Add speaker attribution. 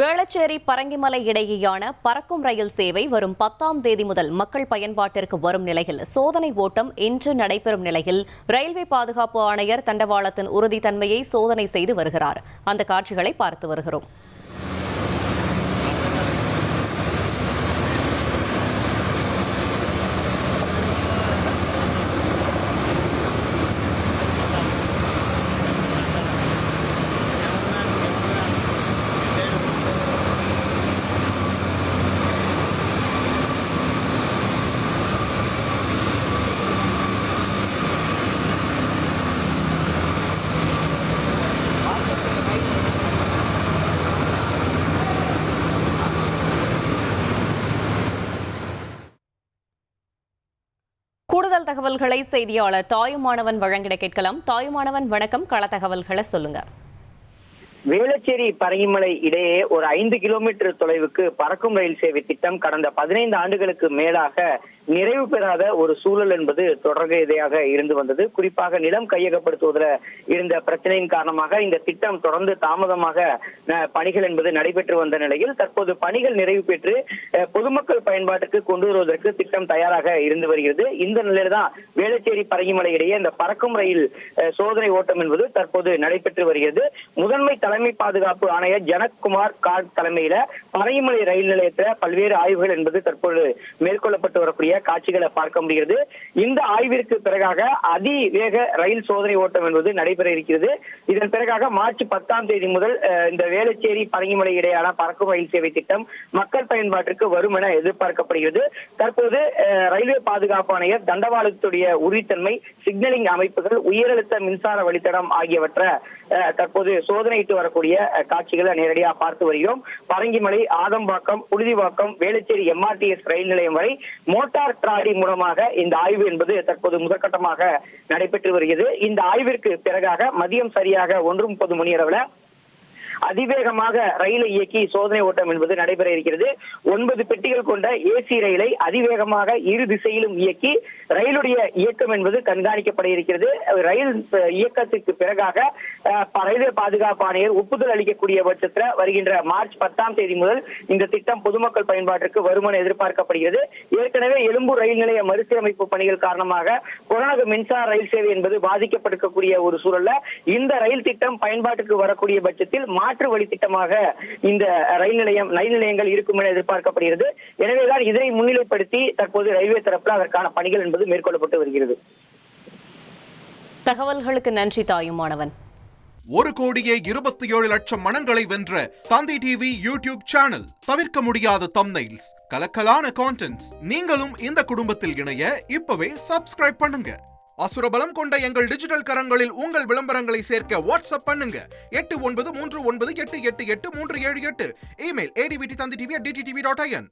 Speaker 1: வேளச்சேரி பரங்கிமலை இடையேயான பறக்கும் ரயில் சேவை வரும் 10ஆம் தேதி முதல் மக்கள் பயன்பாட்டிற்கு வரும் நிலையில் சோதனை ஓட்டம் இன்று நடைபெறும் நிலையில் ரயில்வே பாதுகாப்பு ஆணையர் தண்டவாளத்தின் உறுதித்தன்மையை சோதனை செய்து வருகிறார். அந்த காட்சிகளை பார்த்து வருகிறோம். கூடுதல் தகவல்களை செய்தியாளர் தாயுமானவன் வழங்கிட கேட்கலாம். தாயுமானவன், வணக்கம். கள தகவல்களை சொல்லுங்க.
Speaker 2: வேளச்சேரி பரங்கிமலை இடையே ஒரு 5 கிலோமீட்டர் தொலைவுக்கு பறக்கும் ரயில் சேவை திட்டம் கடந்த 15 ஆண்டுகளுக்கு மேலாக நிறைவு பெறாத ஒரு சூழல் என்பது தொடர்கதையாக இருந்து வந்தது. குறிப்பாக நிலம் கையகப்படுத்துவதில் இருந்த பிரச்சனையின் காரணமாக இந்த திட்டம் தொடர்ந்து தாமதமாக பணிகள் என்பது நடைபெற்று வந்த நிலையில் தற்போது பணிகள் நிறைவு பெற்று பொதுமக்கள் பயன்பாட்டுக்கு கொண்டு வருவதற்கு திட்டம் தயாராக இருந்து வருகிறது. இந்த நிலையில்தான் வேளச்சேரி பரங்கிமலை இடையே இந்த பறக்கும் ரயில் சோதனை ஓட்டம் என்பது தற்போது நடைபெற்று வருகிறது. முதன்மை தலைமை பாதுகாப்பு ஆணையர் ஜனக்குமார் கார்ட் தலைமையில பரங்கிமலை ரயில் நிலையத்தில் பல்வேறு ஆய்வுகள் என்பது தற்போது மேற்கொள்ளப்பட்டு வரக்கூடிய காட்சிகளை பார்க்க முடிகிறது. இந்த ஆய்விற்கு பிறகாக அதிவேக ரயில் சோதனை ஓட்டம் என்பது நடைபெற இருக்கிறது. இதன் பிறகாக மார்ச் 10ஆம் தேதி முதல் இந்த வேளச்சேரி பரங்கிமலை இடையான பறக்கும் ரயில் சேவை திட்டம் மக்கள் பயன்பாட்டிற்கு வரும் என எதிர்பார்க்கப்படுகிறது. தற்போது ரயில்வே பாதுகாப்பு ஆணையர் தண்டவாளத்துடைய உறுதித்தன்மை, சிக்னலிங் அமைப்புகள், உயரழுத்த மின்சார வழித்தடம் ஆகியவற்றை தற்போது சோதனையிட்டு வரக்கூடிய காட்சிகளை நேரடியாக பார்த்து வருகிறோம். பரங்கிமலை, ஆதம்பாக்கம், புழுதிவாக்கம், வேளச்சேரி MRTS ரயில் நிலையம் வரை மோட்டார் டிராலி மூலமாக இந்த ஆய்வு என்பது தற்போது முதற்கட்டமாக நடைபெற்று வருகிறது. இந்த ஆய்விற்கு பிறகாக மதியம் சரியாக 1:30 மணி அளவில் அதிவேகமாக ரயிலை இயக்கி சோதனை ஓட்டம் என்பது நடைபெற இருக்கிறது. 9 பெட்டிகள் கொண்ட ஏசி ரயிலை அதிவேகமாக இரு திசையிலும் இயக்கி ரயிலுடைய இயக்கம் என்பது கண்காணிக்கப்பட இருக்கிறது. ரயில் இயக்கத்திற்கு பிறகாக ரயில்வே பாதுகாப்பு ஆணையர் ஒப்புதல் அளிக்கக்கூடிய பட்சத்தில் வருகின்ற மார்ச் 10ஆம் தேதி முதல் இந்த திட்டம் பொதுமக்கள் பயன்பாட்டிற்கு வரும் என எதிர்பார்க்கப்படுகிறது. ஏற்கனவே எழும்பூர் ரயில் நிலைய மறுசீரமைப்பு பணிகள் காரணமாக புறநகர் மின்சார ரயில் சேவை என்பது பாதிக்கப்பட்டிருக்கக்கூடிய ஒரு சூழல்ல இந்த ரயில் திட்டம் பயன்பாட்டுக்கு வரக்கூடிய பட்சத்தில் மாற்று வழி திட்டமாக இந்த ரயில் நிலையங்கள் இருக்கும் என எதிர்பார்க்கப்படுகிறது. எனவேதான் இதனை முன்னிலைப்படுத்தி தற்போது ரயில்வே தரப்பில் அதற்கான பணிகள் என்பது மேற்கொள்ளப்பட்டு வருகிறது.
Speaker 1: தகவல்களுக்கு நன்றி தாயுமானவன்.
Speaker 3: 1,27,00,000 மனங்களை வென்ற தந்தி டிவி யூடியூப் சேனல். தவிர்க்க முடியாத தம்ப்நெயில்ஸ், கலக்கலான கான்டென்ட்ஸ். நீங்களும் இந்த குடும்பத்தில் இணைய இப்பவே சப்ஸ்கிரைப் பண்ணுங்க. அசுரபலம் கொண்ட எங்கள் டிஜிட்டல் கரங்களில் உங்கள் விளம்பரங்களை சேர்க்க வாட்ஸ்அப் பண்ணுங்க. 893988883778. Email advtthanditv@dttv.in.